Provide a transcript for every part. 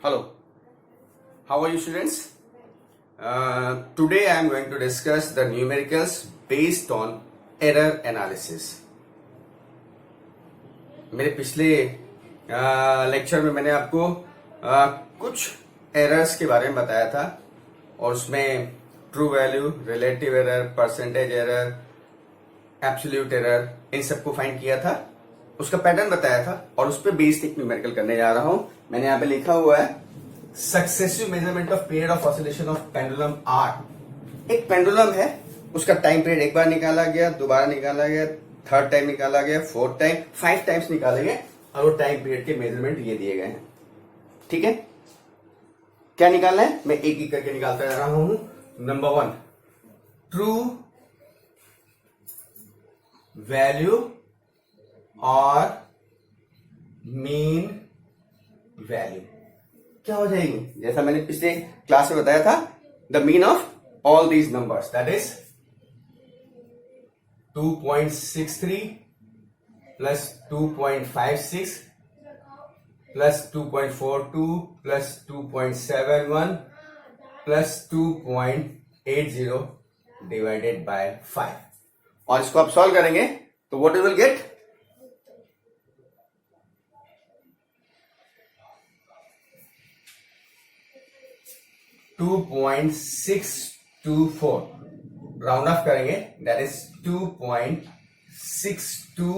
Hello, how are you students? Today I am going to discuss the numericals based on error analysis. मेरे पिछले lecture में मैंने आपको कुछ एरर्स के बारे में बताया था और उसमें true value, relative error, percentage error, absolute error, इन सबको फाइंड किया था, उसका पैटर्न बताया था और उस पर बेस्ड एक न्यूमेरिकल करने जा रहा हूं. मैंने यहाँ पे लिखा हुआ है successive measurement of period of oscillation of pendulum are. एक पेंडुलम है, उसका टाइम पीरियड एक बार निकाला गया, दोबारा निकाला गया, थर्ड टाइम निकाला गया, फोर्थ टाइम, 5 टाइम्स निकाले गए और वो टाइम पीरियड के मेजरमेंट ये दिए गए हैं. ठीक है, क्या निकालना है मैं एक एक करके निकालता जा रहा हूं. नंबर 1, ट्रू वैल्यू और मीन वैल्यू क्या हो जाएगी. जैसा मैंने पिछले क्लास में बताया था, the mean of all these numbers that is 2.63 plus 2.56 plus 2.42 plus 2.71 plus 2.80 divided by 5. और इसको आप सॉल्व करेंगे तो what you will get, to 2.624 round off करेंगे दैट इज 2.62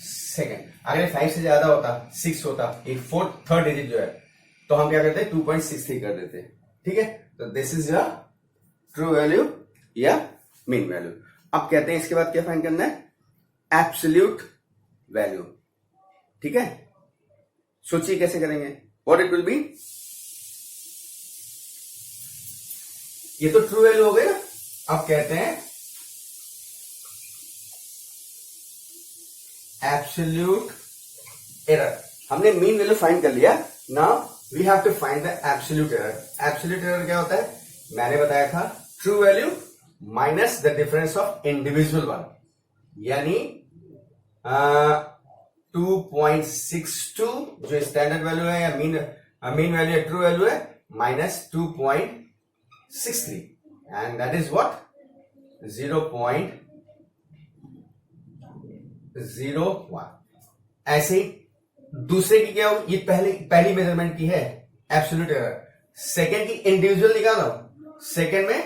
सेकेंड. अगर 5 से ज्यादा होता, 6 होता, एक थर्ड डिजिट जो है, तो हम क्या करते हैं 2.63 कर देते. ठीक है, तो this is your true value या मीन वैल्यू. अब कहते हैं इसके बाद क्या फाइंड करना है, एब्सोल्यूट वैल्यू. ठीक है, सोचिए कैसे करेंगे, व्हाट इट विल बी. ये तो ट्रू वैल्यू हो गई ना. अब कहते हैं एब्सोल्यूट एरर. हमने मीन वैल्यू फाइंड कर लिया. Now we have to find the absolute error. Absolute error क्या होता है, मैंने बताया था true value minus the difference of individual one, यानी 2.62 जो स्टैंडर्ड वैल्यू है या मीन वैल्यू या ट्रू वैल्यू है, minus 2.63 and that is what 0.01. ऐसे ही दूसरे की क्या हो, ये पहली मेजरमेंट की है एब्सोल्यूट एरर. सेकेंड की इंडिविजुअल निकालो, सेकेंड में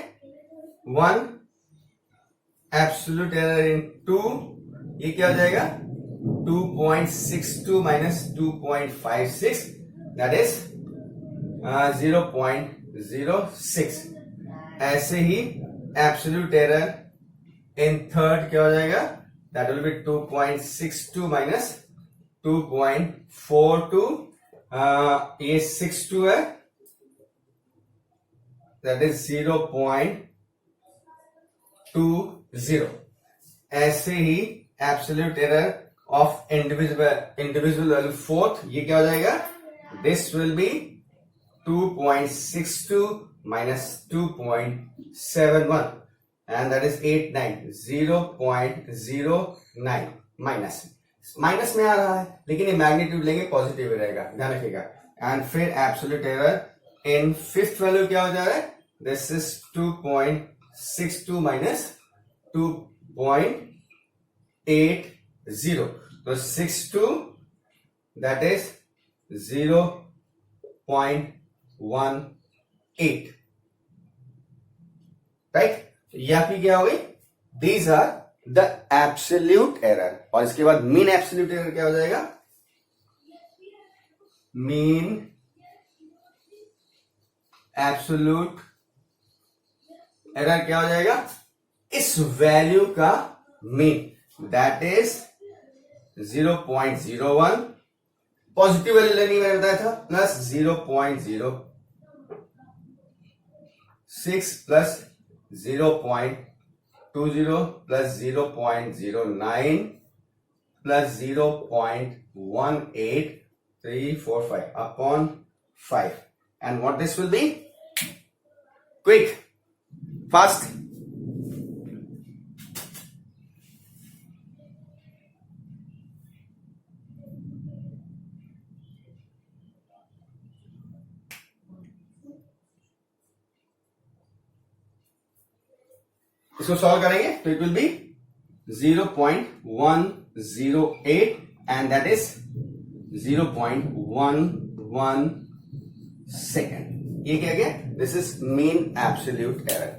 1 एब्सोल्यूट एरर इन 2, ये क्या हो जाएगा 2.62 माइनस 2.56 दैट इज 0.06. ऐसे ही एब्सोल्यूट एरर इन थर्ड क्या हो जाएगा, दैट विल बी 2.62 माइनस 2.42. ये 62 है, दैट इज 0.20. ऐसे ही absolute error of individual value fourth, ये क्या हो जाएगा, this will be 2.62 minus 2.71 and that is 89, 0.09. Minus में आ रहा है, लेकिन ये मैग्नीट्यूड लेंगे पॉजिटिव रहेगा, ध्यान रखिएगा. एंड फिर absolute error in fifth value क्या हो जा रहा है, दिस इज 2.62 माइनस 2.80. तो 62 दैट इज 0.18. राइट, ये आपकी क्या हो गई, these are the absolute error. और इसके बाद मीन एब्सोल्यूट एरर क्या हो जाएगा, मीन एब्सोल्यूट एरर क्या हो जाएगा, इस वैल्यू का mean that is 0.01. Positive value लेनी मैंने बताया था, plus 0.06 plus 0.20 plus 0.09 plus 0.18345 upon 5. And what this will be? Quick, fast. इसको सॉल्व करेंगे तो it will be 0.108 and that is 0.11 second. ये क्या गया? This is mean absolute error,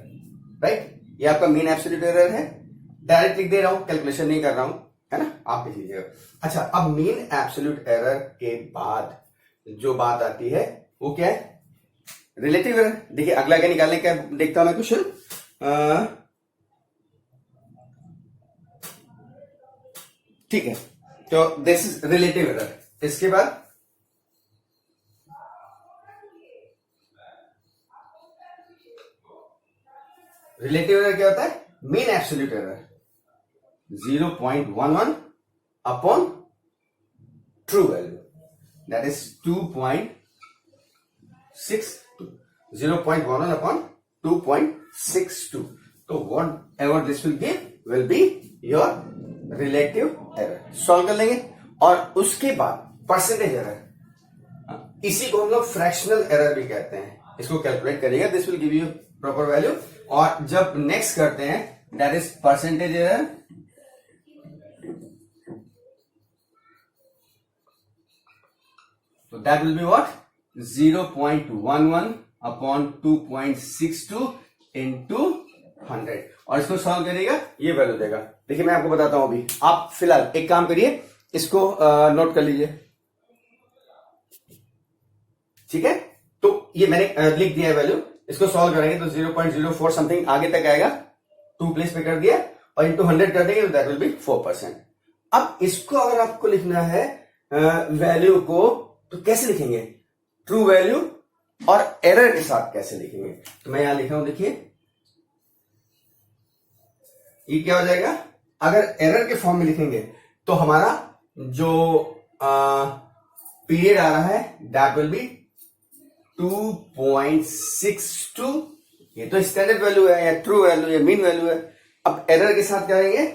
right? ये आपका मीन एब्सोल्यूट एरर है। डायरेक्ट लिख दे रहा हूं, कैलकुलेशन नहीं कर रहा हूं, है ना, आप लिख लीजिएगा। अच्छा, अब मीन एब्सोल्यूट एरर के बाद जो बात आती है वो क्या है? Relative error. देखिए अगला क्या निकालने का देखता हूं मैं क्वेश्चन। ठीक है, तो दिस इज रिलेटिव एरर। इसके बाद रिलेटिव एरर क्या होता है? Mean absolute error 0.11 upon true value, that is 2.62, 0.11 upon 2.62। तो what ever this will give will be your relative error. Solve कर लेंगे। और उसके बाद परसेंटेज एरर, इसी को हम लोग फ्रैक्शनल एरर भी कहते हैं। इसको कैलकुलेट करिएगा, this will give you proper value. और जब नेक्स्ट करते हैं दैट इज परसेंटेज एरर, तो that will be what? 0.11 upon 2.62 into 100। और इसको सॉल्व करिएगा, ये वैल्यू देगा। देखिए मैं आपको बताता हूं अभी, आप फिलहाल एक काम करिए, इसको नोट कर लीजिए, ठीक है? तो ये मैंने लिख दिया है वैल्यू। इसको सॉल्व करेंगे तो 0.04 समथिंग आगे तक आएगा, 2 प्लेस पे कर दिया और इंटू 100 कर देंगे तो दैट विल बी 4%। अब इसको अगर आपको लिखना है वैल्यू को, तो कैसे लिखेंगे? ट्रू वैल्यू और एरर के साथ कैसे लिखेंगे? तो मैं यहां लिख रहा हूं, देखिए ये क्या हो जाएगा? अगर एरर के फॉर्म में लिखेंगे तो हमारा जो पीरियड आ रहा है दैट विल बी 2.62। ये तो स्टैंडर्ड वैल्यू है या ट्रू वैल्यू या मीन वैल्यू है। अब एरर के साथ क्या करेंगे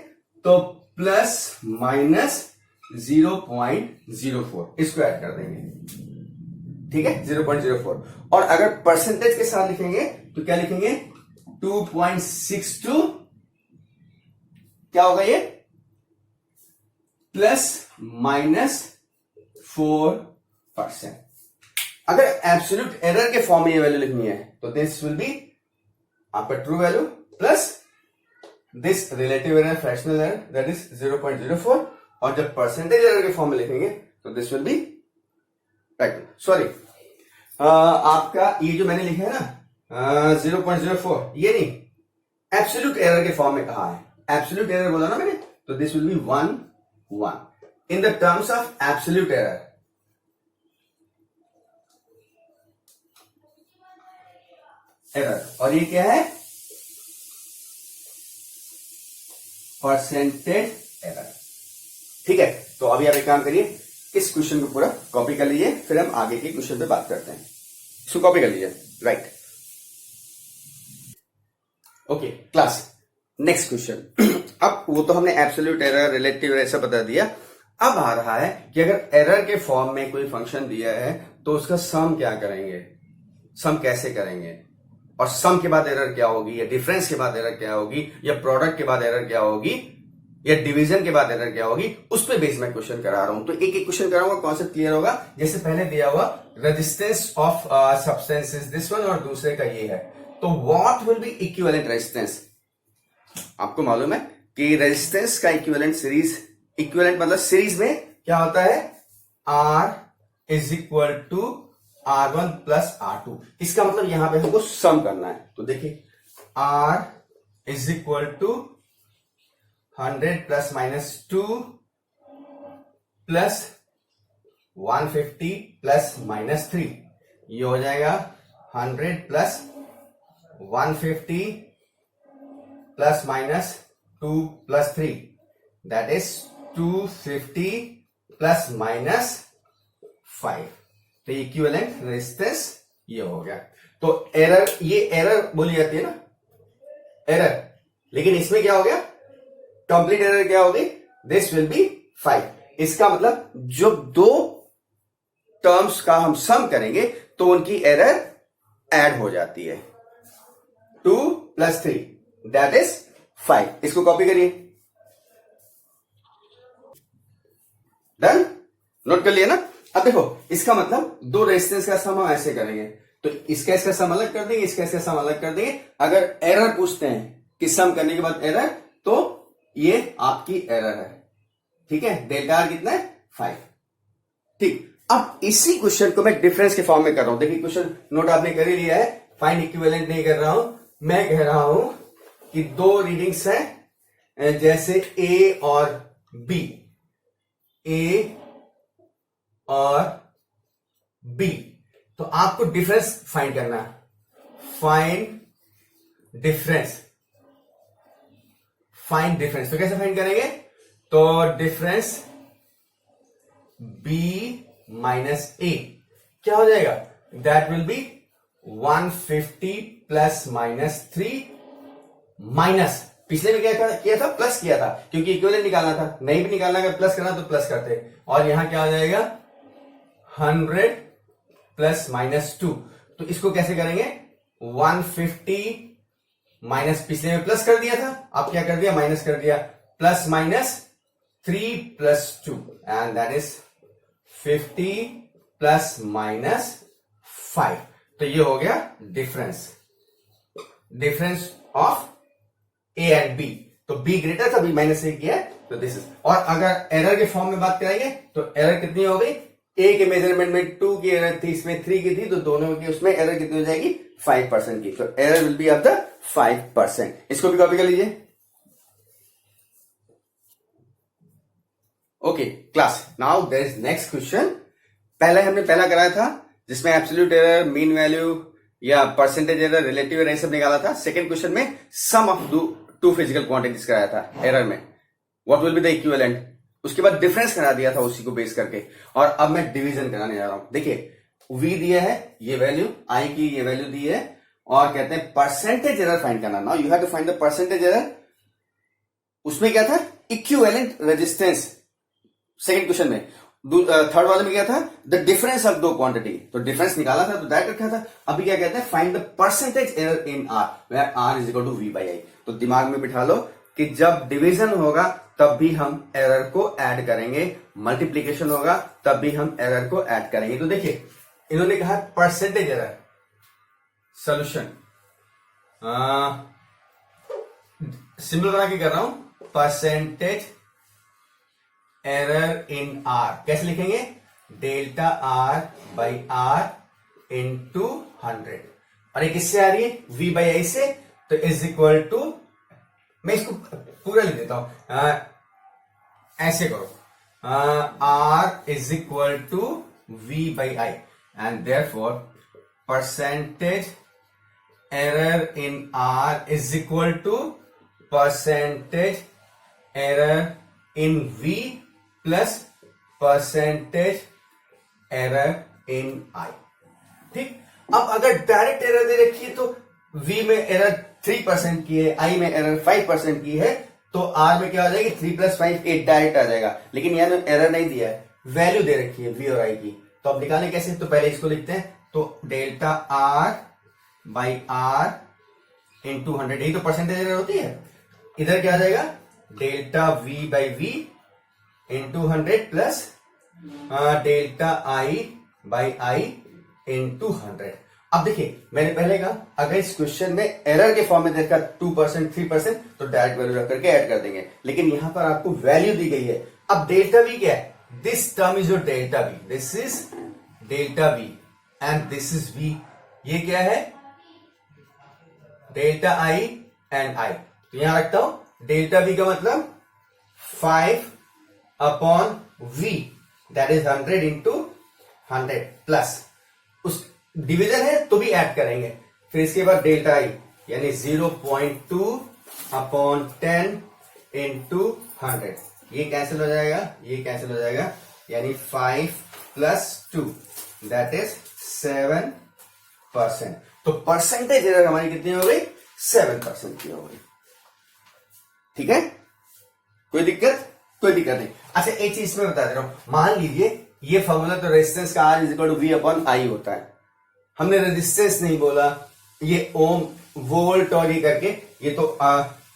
तो प्लस माइनस 0.04, इसको ऐड कर देंगे, ठीक है, 0.04। और अगर परसेंटेज के साथ लिखेंगे तो क्या लिखेंगे? 2.62 क्या होगा ये? Plus minus 4%। अगर एब्सोल्यूट एरर के फॉर्म में ये वैल्यू लिखनी है तो दिस विल बी आपका true value plus this relative error, fractional error, that is 0.04। और जब परसेंटेज एरर के फॉर्म में लिखेंगे तो this will B right. Sorry, आपका ये जो मैंने लिखा है ना 0.04, ये नहीं, एब्सोल्यूट एरर के फॉर्म में कहा है। एब्सोल्यूट एरर बोला ना मैंने, तो this will B 1 in the terms of absolute error. Error, और ये क्या है? परसेंटेज एरर, ठीक है? तो अभी आप एक काम करिए, इस क्वेश्चन को पूरा कॉपी कर लीजिए, फिर हम आगे के क्वेश्चन पे बात करते हैं। इसको कॉपी कर लीजिए, right? Okay class, next question. अब वो तो हमने एब्सोल्यूट एरर, रिलेटिव एरर ऐसा बता दिया। अब आ रहा है कि अगर एरर के फॉर्म में कोई फंक्शन दिया है तो उसका सम क्या करेंगे, सम कैसे करेंगे, और सम के बाद एरर क्या होगी, या डिफरेंस के बाद एरर क्या होगी, या प्रोडक्ट के बाद एरर क्या होगी, या डिवीजन के बाद एरर क्या होगी, उस पे बेस मैं क्वेश्चन करा रहा हूं। तो एक एक क्वेश्चन कराऊंगा, कॉन्सेप्ट क्लियर होगा। जैसे पहले दिया हुआ resistance of substance is this one, और दूसरे का ये है, तो what will be equivalent resistance? आपको मालूम है कि रेजिस्टेंस का इक्विवेलेंट सीरीज, इक्विवेलेंट मतलब सीरीज में क्या होता है? R is equal to R1 plus R2। इसका मतलब यहां पे हमको सम करना है। तो देखिए R is equal to 100 plus minus 2 plus 150 plus minus 3, ये हो जाएगा 100 plus 150 plus minus 2 plus 3, that is 250 plus minus 5। तो इक्विवेलेंट रेजिस्टेंस ये हो गया। तो एरर, ये एरर बोली जाती है ना, एरर, लेकिन इसमें क्या हो गया? कंप्लीट एरर क्या होगी? This will B 5। इसका मतलब जो दो टर्म्स का हम सम करेंगे तो उनकी एरर ऐड हो जाती है, 2 प्लस 3, दैट इज 5। इसको कॉपी करिए। डन, नोट कर लिया ना। अब देखो इसका मतलब दो रेजिस्टेंस का सम हम ऐसे करेंगे, तो इसका सम अलग कर देंगे, इसका सम अलग कर देंगे। अगर एरर पूछते हैं कि सम करने के बाद एरर, तो ये आपकी एरर है, ठीक है। डेल्टा आर कितना है 5, ठीक। अब इसी क्वेश्चन को मैं डिफरेंस के फॉर्म में कर रहा हूं। देखिए क्वेश्चन नोट आपने कर ही लिया है, फाइंड इक्विवेलेंट नहीं कर रहा हूं, मैं कह रहा हूं कि दो रीडिंग्स हैं जैसे ए और बी, ए और बी, तो आपको डिफरेंस फाइंड करना है। फाइंड डिफरेंस, फाइंड डिफरेंस, तो कैसे फाइंड करेंगे? तो डिफरेंस बी माइनस ए क्या हो जाएगा? That will be 150 plus minus 3 minus, पिछले में क्या किया था? प्लस किया था, क्योंकि इक्विवेलेंट निकालना था। नहीं भी निकालना, अगर प्लस करना तो प्लस करते, और यहां क्या हो जाएगा? 100 प्लस माइनस 2। तो इसको कैसे करेंगे? 150 माइनस, पिछले में प्लस कर दिया था, अब क्या कर दिया? माइनस कर दिया, plus minus 3 plus 2, and that is 50 plus minus 5। तो ये हो गया difference, difference of A and B. तो बी ग्रेटर था, बी माइनस ए किया, तो दिस इज। और अगर एरर के फॉर्म में बात करेंगे तो एरर कितनी हो गई? ए के मेजरमेंट में 2 की एरर थी, इसमें 3 की थी, तो दोनों की उसमें एरर कितनी हो जाएगी? 5% की। तो error will be of the 5%। इसको भी कॉपी कर लीजिए। Okay class, now there is next question. पहले हमने पहला कराया था जिसमें एब्सोल्यूट एरर, मीन वैल्यू या परसेंटेज एरर, रिलेटिव एरर सब निकाला था। सेकंड क्वेश्चन में sum of two physical quantities कराया था एरर में, what will be the equivalent. उसके बाद डिफरेंस करा दिया था उसी को बेस करके, और अब मैं डिवीजन कराने जा रहा हूं। देखिए v दिया है, ये वैल्यू i की ये वैल्यू दी है, और कहते हैं परसेंटेज एरर फाइंड करना। Now you have to find the percentage error. उसमें क्या था? इक्विवेलेंट रेजिस्टेंस, सेकंड क्वेश्चन में। थर्ड वाले में क्या था? द डिफरेंस ऑफ दो क्वांटिटी, तो डिफरेंस निकाला था, तो दैट रखा था। अभी क्या कहते हैं? Find the percentage error in R, where R is equal to V by I. तो दिमाग में बिठा लो कि जब डिवीजन होगा तब भी हम एरर को ऐड करेंगे, मल्टीप्लीकेशन होगा तब भी हम एरर को ऐड करेंगे। तो देखिए इन्होंने कहा परसेंटेज एरर, सोल्यूशन सिंबल बना के कर रहा हूं, परसेंटेज एरर इन आर। कैसे लिखेंगे? Delta R by R into 100, और ये किससे आ रही है? v बाई आई से, तो इज इक्वल टू, मैं इसको पूरा लिख देता हूं, ऐसे करो, r is equal to v by I, and therefore percentage error in r is equal to percentage error in v plus percentage error in I. ठीक, अब अगर डायरेक्ट एरर दे रखी है तो v में एरर 3% की है, i में एरर 5% की है, तो r में क्या हो जाएगी? 3 प्लस 5 8 डायरेक्ट आ जाएगा। लेकिन यहां एरर नहीं दिया है, वैल्यू दे रखी है v और i की, तो अब निकालें कैसे? तो पहले इसको लिखते हैं, तो delta r by r into 100, यही तो परसेंटेज एरर होती है। इधर क्या आ जाएगा? Delta v by v into 100 plus delta i by i into 100। अब देखिए मैंने पहले कहा अगर इस क्वेश्चन में एरर के फॉर्म में देखा 2%, 3%, तो डायरेक्ट वैल्यू रख करके ऐड कर देंगे, लेकिन यहां पर आपको वैल्यू दी गई है। अब डेल्टा v क्या है? This term is your delta v, this is delta v and this is v। ये क्या है? Delta i and i। तो यहां रखता हूं, डेल्टा v का मतलब 5 upon v, that is 100 into 100 plus, उस डिवीजन है तो भी ऐड करेंगे। फिर इसके बाद डेल्टा i यानी 0.2 अपॉन 10 इंटू 100, ये कैंसिल हो जाएगा, ये कैंसिल हो जाएगा, यानी 5 प्लस 2 दैट इज 7%। तो परसेंटेज एरर हमारी कितनी हो गई? 7% की हो गई। ठीक है, कोई दिक्कत? कोई दिक्कत नहीं। अच्छा एक चीज मैं बता दे रहा हूं, मान लीजिए ये फॉर्मूला तो रेजिस्टेंस का R is equal to V upon I होता है, हमने रेजिस्टेंस नहीं बोला, ये ओम, वोल्ट और ये करके, ये तो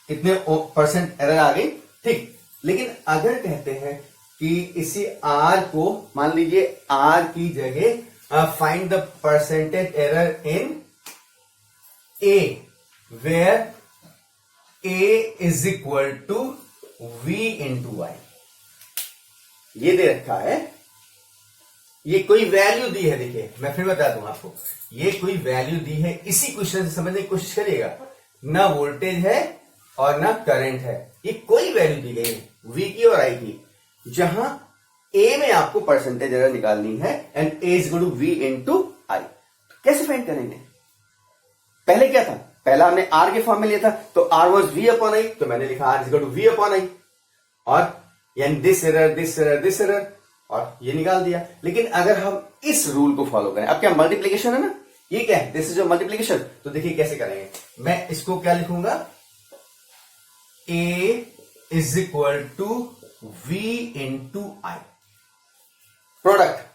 इतने परसेंट एरर आ गई, ठीक। लेकिन अगर कहते हैं कि इसी आर को मान लीजिए आर की जगह find the percentage error in A where A is equal to V into Y, ये दे रखा है, ये कोई वैल्यू दी है। देखिए मैं फिर बता दूं आपको, ये कोई वैल्यू दी है, इसी क्वेश्चन से समझने की कोशिश करिएगा। ना वोल्टेज है और ना करंट है, ये कोई वैल्यू दी गई है वी की और आई की, जहां ए में आपको परसेंटेज एरर निकालनी है and A is equal to V into I. कैसे फाइंड करेंगे? पहले क्या था, पहला हमने आर के फॉर्म में लिया था, तो R was V upon I, तो मैंने लिखा R is equal to V upon I, और यानी this error this error this error, और ये निकाल दिया। लेकिन अगर हम इस रूल को फॉलो करें, अब क्या मल्टीप्लीकेशन है ना, ये क्या है, दिस इज योर मल्टीप्लीकेशन, तो देखिए कैसे करेंगे। मैं इसको क्या लिखूंगा, A is equal to V into I, product.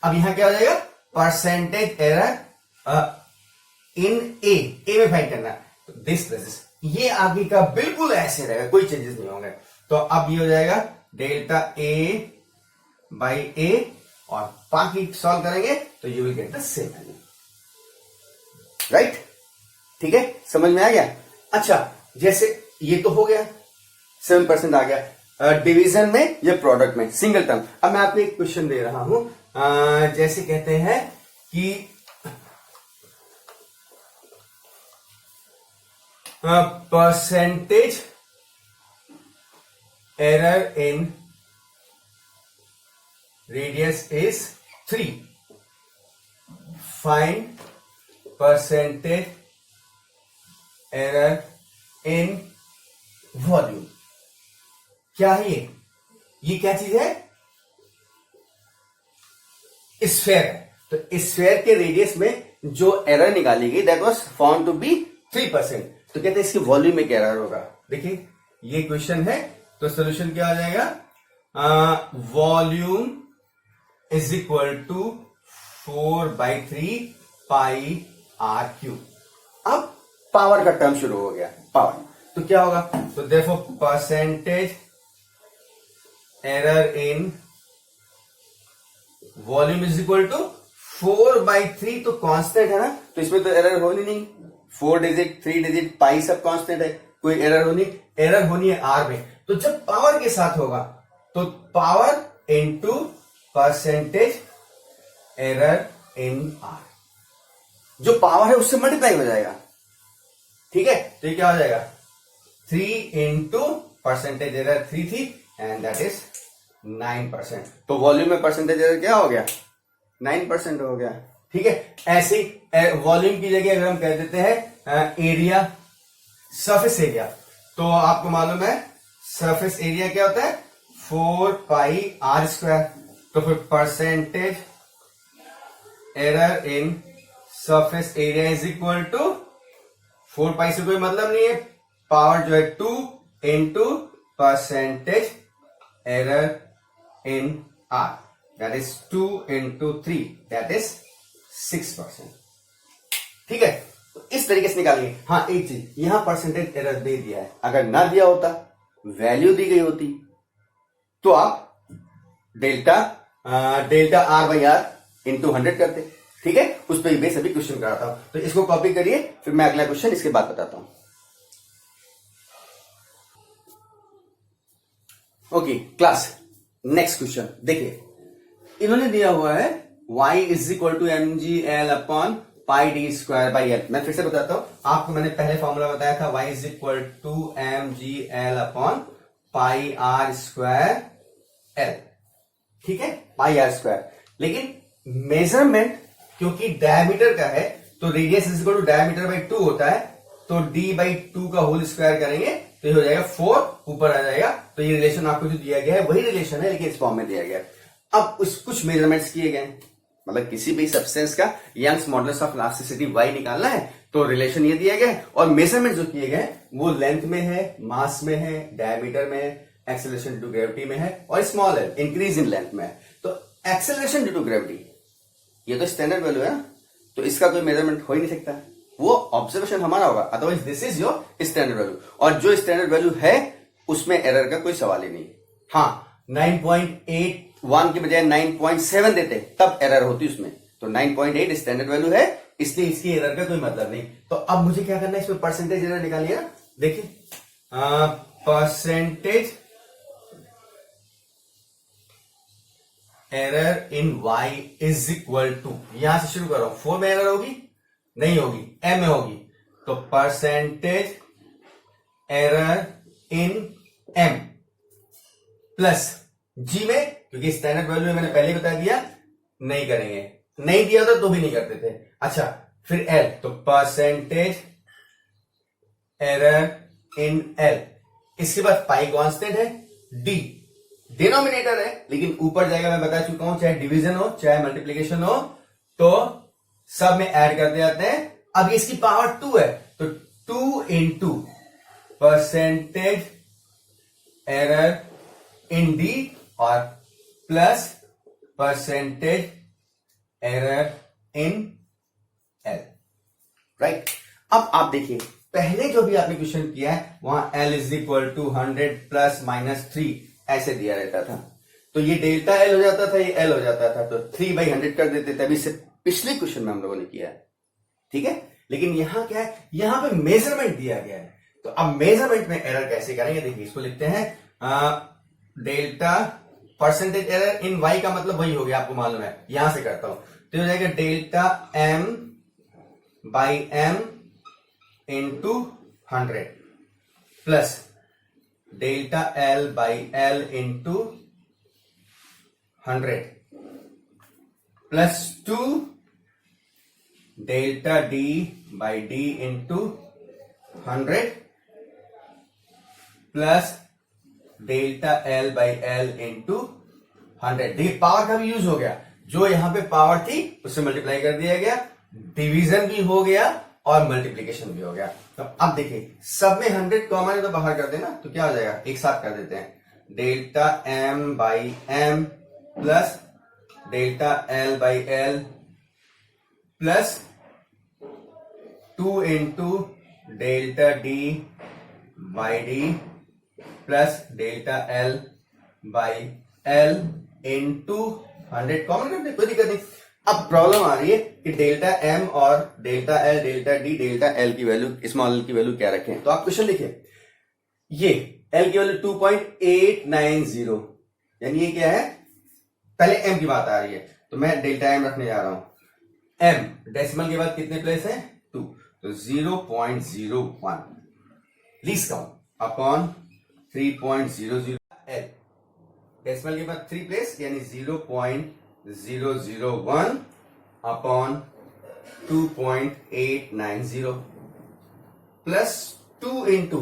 अब यहां क्या हो जाएगा, परसेंटेज एरर इन ए में फाइंड करना है, तो दिस ये आगे का बिल्कुल ऐसे रहेगा, कोई चेंजेस नहीं होंगे। तो अब ये हो जाएगा डेल्टा ए बाई ए, और बाकी सॉल्व करेंगे तो you will get the same value, right. ठीक है, समझ में आ गया। अच्छा, जैसे ये तो हो गया, 7% आ गया डिवीजन में या प्रोडक्ट में, सिंगल टर्म। अब मैं आपको एक क्वेश्चन दे रहा हूं, जैसे कहते हैं कि percentage error in radius is 3, find percentage error in volume. क्या है ये क्या चीज है, स्फेयर। तो स्फेयर के रेडियस में जो एरर निकाली गई that was found to be 3%, तो कहते हैं इसकी वॉल्यूम में क्या एरर होगा। देखिए ये क्वेश्चन है, तो सोल्यूशन क्या आ जाएगा, volume is equal to 4/3 pi R cube. अब पावर का टर्म शुरू हो गया, पावर, तो क्या होगा, तो देखो percentage error in volume is equal to 4/3, तो कांस्टेंट है ना, तो इसमें तो एरर होनी नहीं, 4 डिजिट 3 डिजिट पाई सब कांस्टेंट है, कोई एरर होनी है आर में। तो जब पावर के साथ होगा तो power into percentage error in are, जो पावर है उससे मल्टीप्लाई हो जाएगा, ठीक है। तो ये क्या हो जाएगा, 3 इंटू परसेंटेज एरर 3 थी एंड दैट इज 9%। तो वॉल्यूम में परसेंटेज एरर क्या हो गया, 9% हो गया, ठीक है। ऐसे वॉल्यूम की जगह अगर हम कह देते हैं एरिया, सरफेस एरिया, तो आपको मालूम है सरफेस एरिया क्या होता है, 4 पाई आर स्क्वायर। तो फिर percentage error in surface area is equal to 4 pi से कोई मतलब नहीं है, पावर जो है 2 into percentage error in R, that is 2 into 3, that is 6%, ठीक है। तो इस तरीके से निकालेंगे। हाँ, एक चीज, यहां परसेंटेज एरर दे दिया है, अगर ना दिया होता, वैल्यू दी गई होती, तो आप delta R by R into 100 करते, ठीक है। उस पर बेस अभी क्वेश्चन कराता हूं, तो इसको कॉपी करिए, फिर मैं अगला क्वेश्चन इसके बाद बताता हूं। ओके क्लास, नेक्स्ट क्वेश्चन देखिए, इन्होंने दिया हुआ है y is equal to M G L upon pi D square by L. मैं फिर से बताता हूं, आपको मैंने पहले फॉर्मूला बताया था, y is equal to M G L upon pi R square L, ठीक है, पाई आर स्क्वायर। लेकिन मेजरमेंट क्योंकि डायमीटर का है, तो radius is equal to diameter by 2 होता है, तो d/2 का होल स्क्वायर करेंगे तो ये हो जाएगा 4, ऊपर आ जाएगा। तो ये रिलेशन आपको जो दिया गया है वही रिलेशन है, लेकिन इस फॉर्म में दिया गया है। अब कुछ मेजरमेंट्स किए गए, मतलब किसी भी सब्सटेंस का Young's modulus of elasticity y निकालना है, तो रिलेशन ये दिया गया है, और मेजरमेंट जो किए गए वो लेंथ में है, मास में है, डायमीटर में है, एक्सेलरेशन ड्यू टू ग्रेविटी में है, और स्मॉल है, इंक्रीज इन लेंथ में है। तो एक्सेलरेशन ड्यू टू ग्रेविटी ये तो स्टैंडर्ड वैल्यू है ना, तो इसका कोई मेजरमेंट हो ही नहीं सकता, वो ऑब्जर्वेशन हमारा होगा, otherwise this is your standard value, और जो स्टैंडर्ड वैल्यू है उसमें एरर का कोई सवाल ही नहीं। हाँ, 9.81 की बजाय 9.7 देते तब एरर होती उसमें, तो 9.8 स्टैंडर्ड वैल्यू है, इसलिए इसकी एरर का कोई मतलब नहीं। तो अब मुझे क्या करना है, इसमें परसेंटेज एरर निकालिए ना। देखिए percentage error in y is equal to, यहां से शुरू कर रहा हूं, 4 में एरर होगी नहीं होगी, m में होगी, तो परसेंटेज एरर इन m प्लस g में, क्योंकि स्टैंडर्ड वैल्यू मैंने पहले ही बता दिया नहीं करेंगे, नहीं दिया था तो भी नहीं करते थे। अच्छा, फिर l, तो परसेंटेज एरर इन l, इसके बाद पाई कांस्टेंट है, d डिनोमिनेटर है, लेकिन ऊपर जाएगा, मैं बता चुका हूं, चाहे डिवीजन हो चाहे मल्टीप्लीकेशन हो तो सब में ऐड करते जाते हैं। अब इसकी पावर 2 है, तो 2 into percentage error in D और plus percentage error in L, right. अब आप देखिए, पहले जो भी आपने क्वेश्चन किया है वहां L is equal to 100 plus minus 3 ऐसे दिया रहता था, तो ये डेल्टा एल हो जाता था, ये एल हो जाता था, तो 3/100 कर देते थे। अभी से पिछले क्वेश्चन में हम लोगों ने किया है, ठीक है। लेकिन यहां क्या है, यहां पे मेजरमेंट दिया गया है, तो अब मेजरमेंट में एरर कैसे करेंगे, देखिए इसको लिखते हैं delta percentage error in Y का मतलब वही हो गया, आपको मालूम है, यहां से करता हूं, तो हो जाएगा delta M by M into 100 plus delta L by L into 100 plus 2 delta D by D into 100 plus delta L by L into 100। देखिए पावर का भी यूज हो गया, जो यहां पे पावर थी उससे मल्टीप्लाई कर दिया गया, डिवीजन भी हो गया और मल्टीप्लीकेशन भी हो गया। तो अब देखिए सब में 100 कॉमन है तो बाहर कर देना, तो क्या हो जाएगा, एक साथ कर देते हैं, delta M by M plus delta L by L plus 2 into delta D by D plus delta L by L into 100 common कर दे, कोई दिक्कत नहीं। अब प्रॉब्लम आ रही है कि डेल्टा एम और delta L, delta D, delta L की वैल्यू, स्मॉल एल की वैल्यू क्या रखें, तो आप क्वेश्चन लिखिए, ये एल की वैल्यू 2.890, यानी ये क्या है, पहले एम की बात आ रही है, तो मैं डेल्टा एम रखने जा रहा हूं। एम डेसिमल के बाद कितने प्लेस है, 2, तो 0.01 least count upon 3.00 L, decimal के बाद 3 प्लेस यानी 0.001 upon 2.890 plus 2 into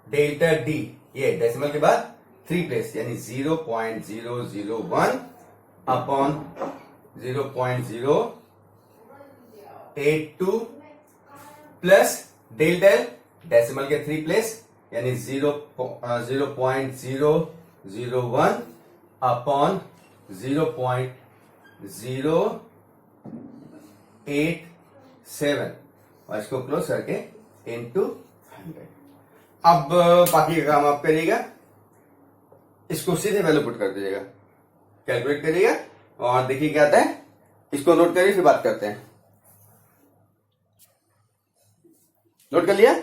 delta D, ये डेसिमल के बाद 3 प्लेस यानी 0.001 upon 0.082 plus delta L decimal के 3 प्लेस यानी 0.001 अपॉन 0.087 और इसको क्लोज करके इंटू 100। अब बाकी का काम आप करिएगा, इसको सीधे वैल्यू पुट कर दीजिएगा, कैलकुलेट करिएगा और देखिए क्या आता है, इसको नोट करिए फिर बात करते हैं। नोट कर लिया,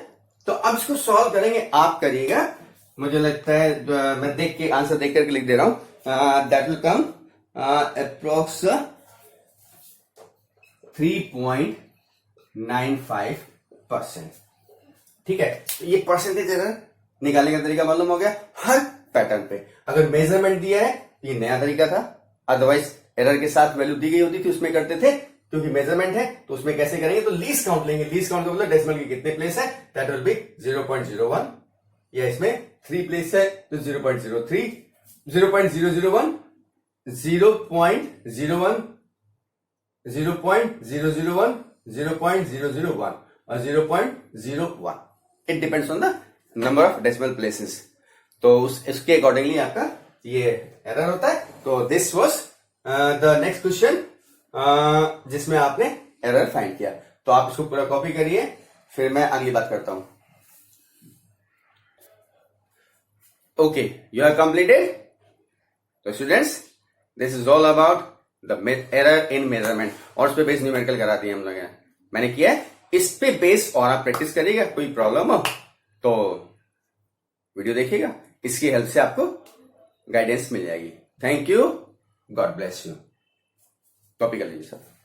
तो अब इसको सॉल्व करेंगे, आप करिएगा, मुझे लगता है मैं देख के आंसर देख करके लिख दे रहा हूं, दैट विल कम अप्रोक्स 3.95%, ठीक है। ये परसेंटेज एरर निकालने का तरीका मालूम हो गया हर पैटर्न पे। अगर मेजरमेंट दिया है तो ये नया तरीका था, अदरवाइज एरर के साथ वैल्यू दी गई होती थी उसमें करते थे, क्योंकि मेजरमेंट है तो उसमें कैसे करेंगे, तो लीस्ट काउंट लेंगे, लीस्ट काउंट का मतलब डेसिमल के कितने प्लेस है, दैट विल बी 0.01, या इसमें 3 प्लेस है तो 0.03, 0.001, 0.01, 0.001, 0.001 और 0.01, it depends on the number of decimal places, तो इसके अकॉर्डिंगली आपका ये एरर होता है। तो this was the next question जिसमें आपने एरर फाइंड किया। तो आप इसको पूरा कॉपी करिए, फिर मैं अगली बात करता हूं। Okay, you have completed. तो students, this is all about the error in measurement, और इस पे बेस न्यूमेरिकल करा दिए हम लोग हैं, मैंने किया है। इस पे बेस और आप प्रैक्टिस करिएगा, कोई प्रॉब्लम हो तो वीडियो देखिएगा, इसकी हेल्प से आपको गाइडेंस मिल जाएगी। Thank you, God bless you. Copy कर लीजिए सर।